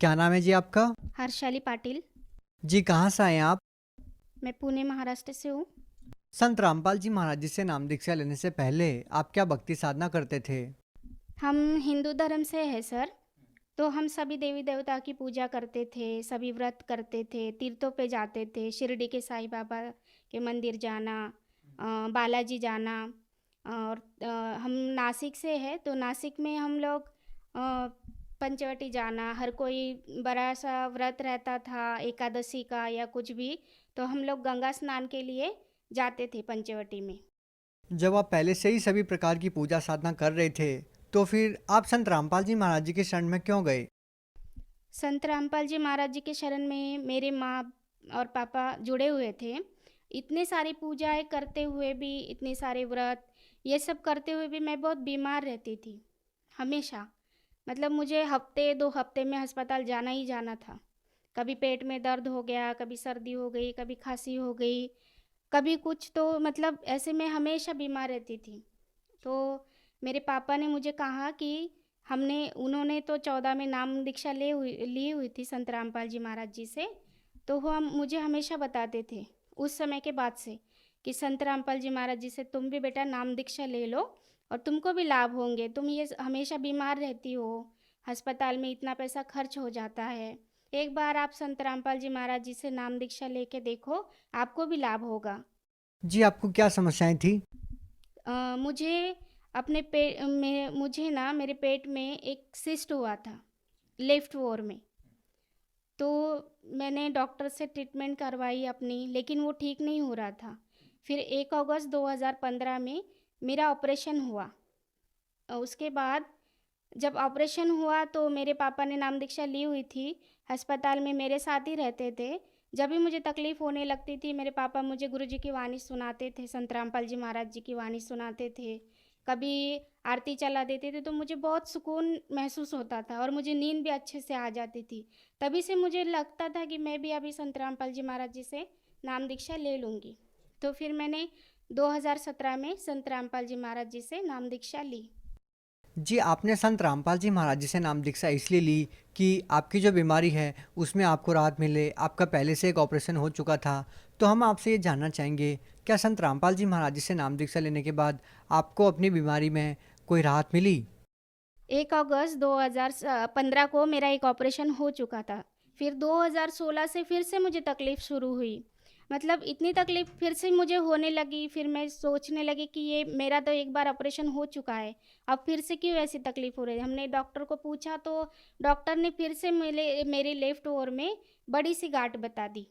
क्या नाम है जी आपका? हर्षाली पाटिल। जी कहाँ से आए हैं आप? मैं पुणे महाराष्ट्र से हूँ। संत रामपाल जी महाराज जी से नाम दीक्षा लेने से पहले आप क्या भक्ति साधना करते थे? हम हिंदू धर्म से हैं सर। तो हम सभी देवी देवता की पूजा करते थे, सभी व्रत करते थे, तीर्थों पे जाते थे, शिरडी के साईं बाबा के मंदिर जाना, बालाजी जाना। और हम नासिक से हैं तो नासिक में हम लोग पंचवटी जाना, हर कोई बड़ा सा व्रत रहता था एकादशी का या कुछ भी, तो हम लोग गंगा स्नान के लिए जाते थे पंचवटी में। जब आप पहले से ही सभी प्रकार की पूजा साधना कर रहे थे, तो फिर आप संत रामपाल जी महाराज जी के शरण में क्यों गए? संत रामपाल जी महाराज जी के शरण में मेरे माँ और पापा जुड़े हुए थे। इतने सारी पूजाएं करते हुए भी, इतने सारे व्रत ये सब करते हुए भी मैं बहुत बीमार रहती थी हमेशा। मतलब मुझे हफ्ते 2 हफ्ते में अस्पताल जाना ही जाना था। कभी पेट में दर्द हो गया, कभी सर्दी हो गई, कभी खांसी हो गई, कभी कुछ, तो मतलब ऐसे में हमेशा बीमार रहती थी। तो मेरे पापा ने मुझे कहा कि हमने उन्होंने तो 14 में नाम दीक्षा ली हुई थी संत रामपाल जी महाराज जी से। तो वो हम मुझे हमेशा बताते थे उस समय के बाद से कि संत रामपाल जी महाराज जी से तुम भी बेटा नाम दीक्षा ले लो और तुमको भी लाभ होंगे। तुम ये हमेशा बीमार रहती हो, अस्पताल में इतना पैसा खर्च हो जाता है, एक बार आप संत रामपाल जी महाराज जी से नाम दीक्षा लेके देखो, आपको भी लाभ होगा। जी आपको क्या समस्याएं थी? मुझे अपने पे में मुझे ना मेरे पेट में एक सिस्ट हुआ था, लेफ्ट वोर में। तो मैंने डॉक्टर से ट्रीटमेंट करवाई अपनी, लेकिन वो ठीक नहीं हो रहा था। फिर 1 अगस्त 2015 में मेरा ऑपरेशन हुआ। उसके बाद जब ऑपरेशन हुआ तो मेरे पापा ने नाम दीक्षा ली हुई थी, अस्पताल में मेरे साथ ही रहते थे। जब भी मुझे तकलीफ़ होने लगती थी मेरे पापा मुझे गुरु जी की वाणी सुनाते थे, संत रामपाल जी महाराज जी की वाणी सुनाते थे। कभी आरती चला देते थे तो मुझे बहुत सुकून महसूस होता था और मुझे नींद भी अच्छे से आ जाती थी। तभी से मुझे लगता था कि मैं भी अभी संत रामपाल जी महाराज जी से नाम दीक्षा ले लूँगी। तो फिर मैंने 2017 में संत रामपाल जी महाराज जी से नाम दीक्षा ली। जी आपने संत रामपाल जी महाराज जी से नाम दीक्षा इसलिए ली कि आपकी जो बीमारी है उसमें आपको राहत मिले। आपका पहले से एक ऑपरेशन हो चुका था। तो हम आपसे ये जानना चाहेंगे, क्या संत रामपाल जी महाराज जी से नाम दीक्षा लेने के बाद आपको अपनी बीमारी में कोई राहत मिली? 1 अगस्त 2015 को मेरा एक ऑपरेशन हो चुका था। फिर 2016 से फिर से मुझे तकलीफ़ शुरू हुई। मतलब इतनी तकलीफ़ फिर से मुझे होने लगी, फिर मैं सोचने लगी कि ये मेरा तो एक बार ऑपरेशन हो चुका है, अब फिर से क्यों ऐसी तकलीफ़ हो रही है? हमने डॉक्टर को पूछा तो डॉक्टर ने फिर से मेरे लेफ़्ट ओर में बड़ी-सी गाँठ बता दी।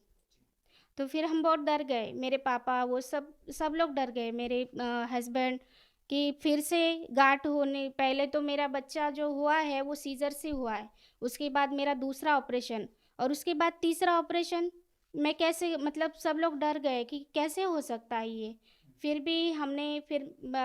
तो फिर हम बहुत डर गए, मेरे पापा वो सब सब लोग डर गए, मेरे हस्बैंड, कि फिर से गांठ होने, पहले तो मेरा बच्चा जो हुआ है वो सीज़र से हुआ है, उसके बाद मेरा दूसरा ऑपरेशन और उसके बाद तीसरा ऑपरेशन। मैं कैसे, मतलब सब लोग डर गए कि कैसे हो सकता है ये। फिर भी हमने फिर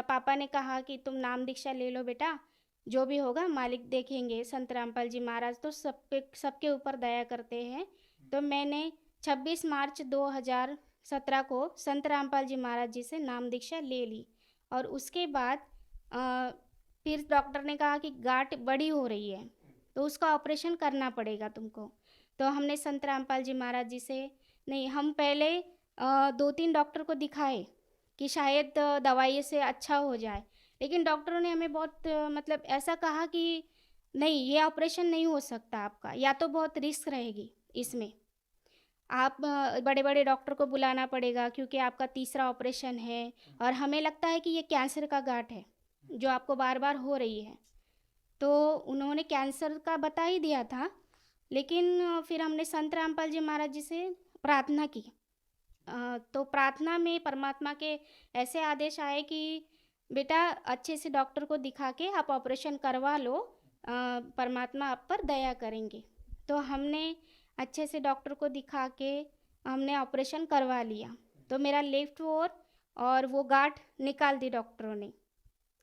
पापा ने कहा कि तुम नाम दीक्षा ले लो बेटा, जो भी होगा मालिक देखेंगे, संत रामपाल जी महाराज तो सबके ऊपर दया करते हैं। तो मैंने 26 मार्च 2017 को संत रामपाल जी महाराज जी से नाम दीक्षा ले ली। और उसके बाद अ, फिर डॉक्टर ने कहा कि गांठ बड़ी हो रही है तो उसका ऑपरेशन करना पड़ेगा तुमको। तो हमने संत रामपाल जी महाराज जी से, नहीं, हम पहले 2-3 डॉक्टर को दिखाए कि शायद दवाई से अच्छा हो जाए, लेकिन डॉक्टरों ने हमें बहुत मतलब ऐसा कहा कि नहीं, ये ऑपरेशन नहीं हो सकता आपका, या तो बहुत रिस्क रहेगी इसमें, आप बड़े-बड़े डॉक्टर को बुलाना पड़ेगा क्योंकि आपका तीसरा ऑपरेशन है और हमें लगता है कि ये कैंसर का गांठ है, जो आपको बार-बार हो रही है। तो उन्होंने कैंसर का बता ही दिया था, लेकिन फिर हमने संत रामपाल जी महाराज जी से प्रार्थना की। तो प्रार्थना में परमात्मा के ऐसे आदेश आए कि बेटा अच्छे से डॉक्टर को दिखा के आप ऑपरेशन करवा लो, परमात्मा आप पर दया करेंगे। तो हमने अच्छे से डॉक्टर को दिखा के हमने ऑपरेशन करवा लिया। तो मेरा लेफ्ट ओर और वो गांठ निकाल दी डॉक्टरों ने।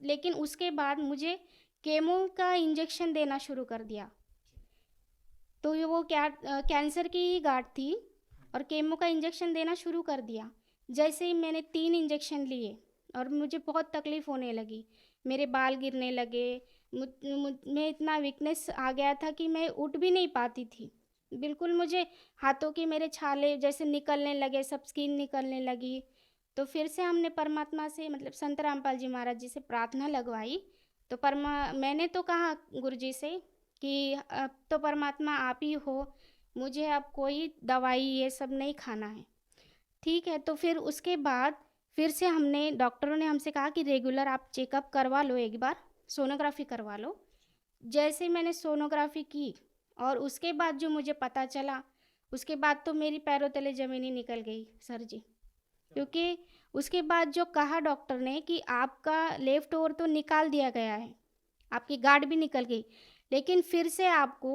लेकिन उसके बाद मुझे केमो का इंजेक्शन देना शुरू कर दिया। तो ये वो क्या कैंसर की ही गांठ थी और केमो का इंजेक्शन देना शुरू कर दिया। जैसे ही मैंने 3 इंजेक्शन लिए और मुझे बहुत तकलीफ़ होने लगी, मेरे बाल गिरने लगे, मुझ में इतना वीकनेस आ गया था कि मैं उठ भी नहीं पाती थी। बिल्कुल मुझे हाथों के मेरे छाले जैसे निकलने लगे, सब स्किन निकलने लगी। तो फिर से हमने परमात्मा से मतलब संत रामपाल जी महाराज जी से प्रार्थना लगवाई। तो मैंने तो कहा गुरुजी से कि अब तो परमात्मा आप ही हो, मुझे अब कोई दवाई ये सब नहीं खाना है। ठीक है, तो फिर उसके बाद फिर से हमने डॉक्टरों ने हमसे कहा कि रेगुलर आप चेकअप करवा लो एक बार, सोनोग्राफ़ी करवा लो। जैसे ही मैंने सोनोग्राफ़ी की और उसके बाद जो मुझे पता चला, उसके बाद तो मेरी पैरों तले ज़मीन ही निकल गई सर जी। क्योंकि उसके बाद जो कहा डॉक्टर ने कि आपका लेफ़्ट ओर तो निकाल दिया गया है, आपकी गाँठ भी निकल गई, लेकिन फिर से आपको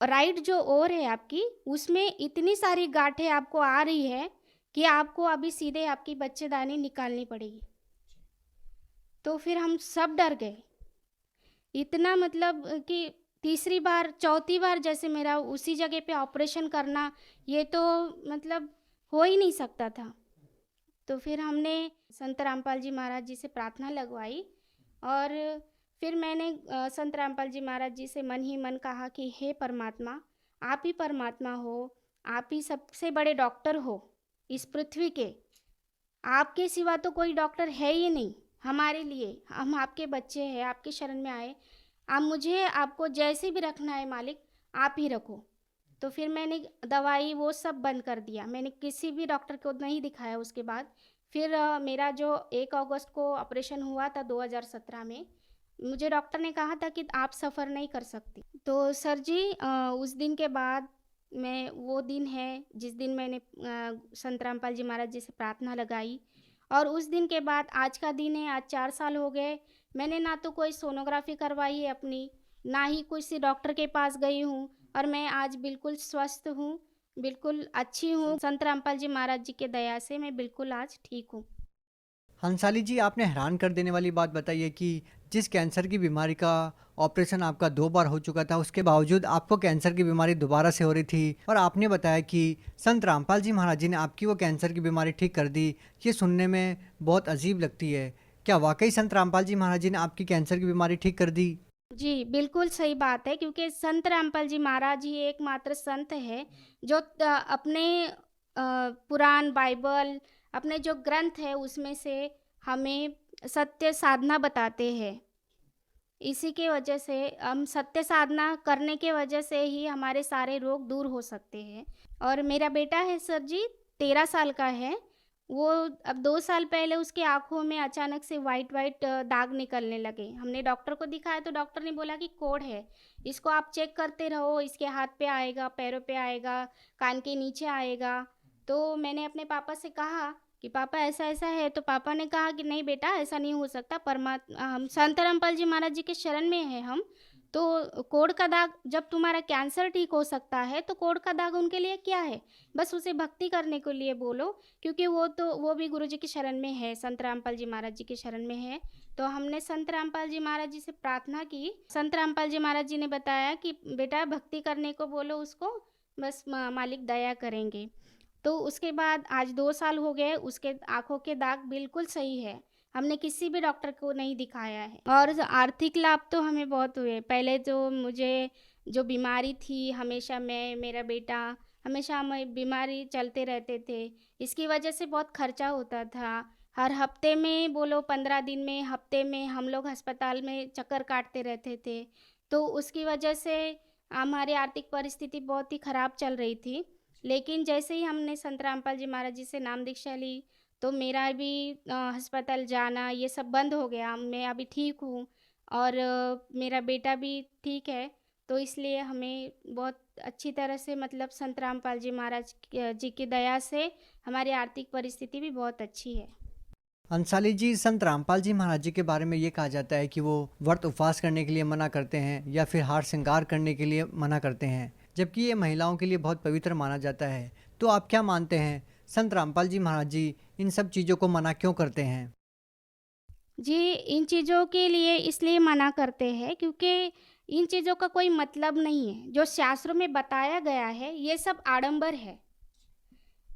राइट जो ओर है आपकी, उसमें इतनी सारी गाँठें आपको आ रही है कि आपको अभी सीधे आपकी बच्चेदानी निकालनी पड़ेगी। तो फिर हम सब डर गए। इतना मतलब कि तीसरी बार, चौथी बार जैसे मेरा उसी जगह पे ऑपरेशन करना, ये तो मतलब हो ही नहीं सकता था। तो फिर हमने संत रामपाल जी महाराज जी से प्रार्थना लगवाई और फिर मैंने संत रामपाल जी महाराज जी से मन ही मन कहा कि हे परमात्मा, आप ही परमात्मा हो, आप ही सबसे बड़े डॉक्टर हो इस पृथ्वी के। आपके सिवा तो कोई डॉक्टर है ही नहीं हमारे लिए। हम आपके बच्चे हैं, आपकी शरण में आए। आप मुझे आपको जैसे भी रखना है मालिक, आप ही रखो। तो फिर मैंने दवाई वो सब बंद कर दिया। मैंने किसी भी डॉक्टर को नहीं दिखाया उसके बाद। फिर मेरा जो 1 अगस्त को ऑपरेशन हुआ था 2017 में, मुझे डॉक्टर ने कहा था कि आप सफ़र नहीं कर सकती। तो सर जी उस दिन के बाद मैं वो दिन है जिस दिन मैंने संत रामपाल जी महाराज जी से प्रार्थना लगाई और उस दिन के बाद आज का दिन है, आज 4 साल हो गए। मैंने ना तो कोई सोनोग्राफ़ी करवाई है अपनी, ना ही किसी डॉक्टर के पास गई हूँ और मैं आज बिल्कुल स्वस्थ हूँ, बिल्कुल अच्छी हूँ। संत रामपाल जी महाराज जी के दया से मैं बिल्कुल आज ठीक हूँ। हंसाली जी, आपने हैरान कर देने वाली बात बताई है कि जिस कैंसर की बीमारी का ऑपरेशन आपका 2 बार हो चुका था, उसके बावजूद आपको कैंसर की बीमारी दोबारा से हो रही थी और आपने बताया कि संत रामपाल जी महाराज जी ने आपकी वो कैंसर की बीमारी ठीक कर दी। ये सुनने में बहुत अजीब लगती है। क्या वाक़ई संत रामपाल जी महाराज जी ने आपकी कैंसर की बीमारी ठीक कर दी? जी, बिल्कुल सही बात है क्योंकि संत रामपाल जी महाराज ही एकमात्र संत है जो अपने पुराण, बाइबल, अपने जो ग्रंथ है उसमें से हमें सत्य साधना बताते हैं। इसी के वजह से हम सत्य साधना करने के वजह से ही हमारे सारे रोग दूर हो सकते हैं। और मेरा बेटा है सर जी 13 साल का है। वो अब 2 साल पहले उसकी आँखों में अचानक से व्हाइट-व्हाइट दाग निकलने लगे। हमने डॉक्टर को दिखाया तो डॉक्टर ने बोला कि कोढ़ है। इसको आप चेक करते रहो, इसके हाथ पे आएगा, पैरों पे आएगा, कान के नीचे आएगा। तो मैंने अपने पापा से कहा कि पापा ऐसा-ऐसा है, तो पापा ने कहा कि नहीं बेटा ऐसा नहीं हो सकता हम संत रामपाल जी महाराज जी के शरण में हैं हम, तो कोढ़ का दाग जब तुम्हारा कैंसर ठीक हो सकता है, तो कोढ़ का दाग उनके लिए क्या है? बस उसे भक्ति करने के लिए बोलो क्योंकि वो भी गुरु जी की शरण में है, संत रामपाल जी महाराज जी की शरण में है। तो हमने संत रामपाल जी महाराज जी से प्रार्थना की। संत रामपाल जी महाराज जी ने बताया कि बेटा भक्ति करने को बोलो उसको, बस मालिक दया करेंगे। तो उसके बाद आज 2 साल हो गए, उसके आँखों के दाग बिल्कुल सही है। हमने किसी भी डॉक्टर को नहीं दिखाया है और आर्थिक लाभ तो हमें बहुत हुए। पहले जो मुझे जो बीमारी थी, हमेशा मैं, मेरा बेटा, हमेशा हमें बीमारी चलते रहते थे। इसकी वजह से बहुत खर्चा होता था। हर हफ्ते में बोलो 15 दिन में, हफ्ते में हम लोग अस्पताल में चक्कर काटते रहते थे। तो उसकी वजह से हमारी आर्थिक परिस्थिति बहुत ही खराब चल रही थी। लेकिन जैसे ही हमने संत रामपाल जी महाराज जी से नाम दीक्षा ली, तो मेरा भी अस्पताल जाना ये सब बंद हो गया। मैं अभी ठीक हूँ और मेरा बेटा भी ठीक है। तो इसलिए हमें बहुत अच्छी तरह से मतलब संत रामपाल जी महाराज जी की दया से हमारी आर्थिक परिस्थिति भी बहुत अच्छी है। अंसाली जी, संत रामपाल जी महाराज जी के बारे में ये कहा जाता है कि वो व्रत उपवास करने के लिए मना करते हैं या फिर हार श्रृंगार करने के लिए मना करते हैं, जबकि ये महिलाओं के लिए बहुत पवित्र माना जाता है। तो आप क्या मानते हैं, संत रामपाल जी महाराज जी इन सब चीज़ों को मना क्यों करते हैं? जी, इन चीज़ों के लिए इसलिए मना करते हैं क्योंकि इन चीज़ों का कोई मतलब नहीं है। जो शास्त्रों में बताया गया है, ये सब आडंबर है।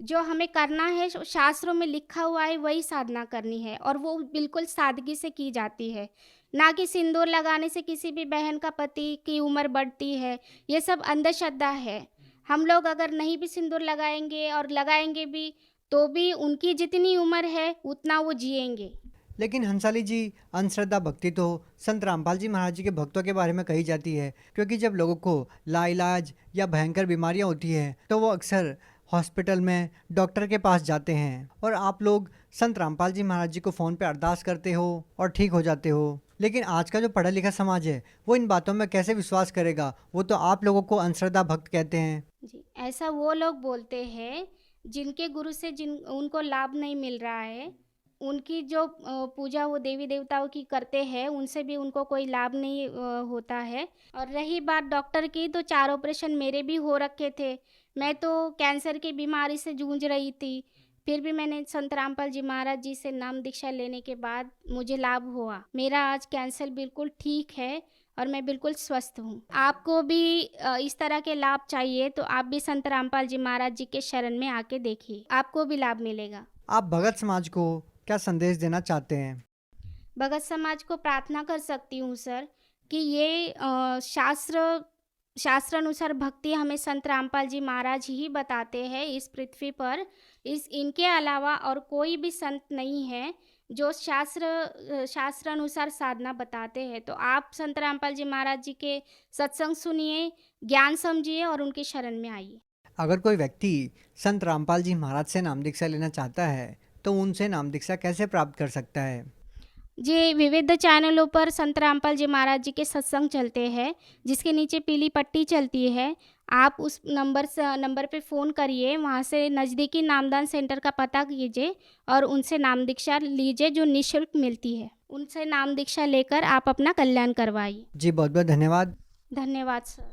जो हमें करना है शास्त्रों में लिखा हुआ है वही साधना करनी है और वो बिल्कुल सादगी से की जाती है। ना कि सिंदूर लगाने से किसी भी बहन का पति की उम्र बढ़ती है, ये सब अंधश्रद्धा है। हम लोग अगर नहीं भी सिंदूर लगाएँगे और लगाएँगे भी, तो भी उनकी जितनी उम्र है उतना वो जिएँगे। लेकिन हंसाली जी, अंधश्रद्धा भक्ति तो संत रामपाल जी महाराज जी के भक्तों के बारे में कही जाती है, क्योंकि जब लोगों को लाइलाज या भयंकर बीमारियां होती हैं तो वो अक्सर हॉस्पिटल में डॉक्टर के पास जाते हैं, और आप लोग संत रामपाल जी महाराज जी को फ़ोन पे अरदास करते हो और ठीक हो जाते हो। लेकिन आज का जो पढ़ा लिखा समाज है वो इन बातों में कैसे विश्वास करेगा? वो तो आप लोगों को अंधश्रद्धा भक्त कहते हैं। जी, ऐसा वो लोग बोलते हैं जिनके गुरु से जिन उनको लाभ नहीं मिल रहा है। उनकी जो पूजा वो देवी देवताओं की करते हैं, उनसे भी उनको कोई लाभ नहीं होता है। और रही बात डॉक्टर की, तो 4 ऑपरेशन मेरे भी हो रखे थे। मैं तो कैंसर की बीमारी से जूझ रही थी, फिर भी मैंने संत रामपाल जी महाराज जी से नाम दीक्षा लेने के बाद मुझे लाभ हुआ। मेरा आज कैंसर बिल्कुल ठीक है और मैं बिल्कुल स्वस्थ हूँ। आपको भी इस तरह के लाभ चाहिए तो आप भी संत रामपाल जी महाराज जी के शरण में आके देखिए, आपको भी लाभ मिलेगा। आप भगत समाज को क्या संदेश देना चाहते हैं? भगत समाज को प्रार्थना कर सकती हूँ सर कि ये शास्त्रानुसार भक्ति हमें संत रामपाल जी महाराज ही बताते हैं इस पृथ्वी पर। इस इनके अलावा और कोई भी संत नहीं है जो शास्त्रानुसार साधना बताते हैं। तो आप संत रामपाल जी महाराज जी के सत्संग सुनिए, ज्ञान समझिए और उनकी शरण में आइए। अगर कोई व्यक्ति संत रामपाल जी महाराज से नाम दीक्षा लेना चाहता है तो उनसे नाम दीक्षा कैसे प्राप्त कर सकता है? जी, विविध चैनलों पर संत रामपाल जी महाराज जी के सत्संग चलते हैं, जिसके नीचे पीली पट्टी चलती है। आप उस नंबर पे फ़ोन करिए, वहाँ से नज़दीकी नामदान सेंटर का पता कीजिए और उनसे नाम दीक्षा लीजिए जो निःशुल्क मिलती है। उनसे नाम दीक्षा लेकर आप अपना कल्याण करवाइए। जी, बहुत बहुत धन्यवाद। धन्यवाद सर।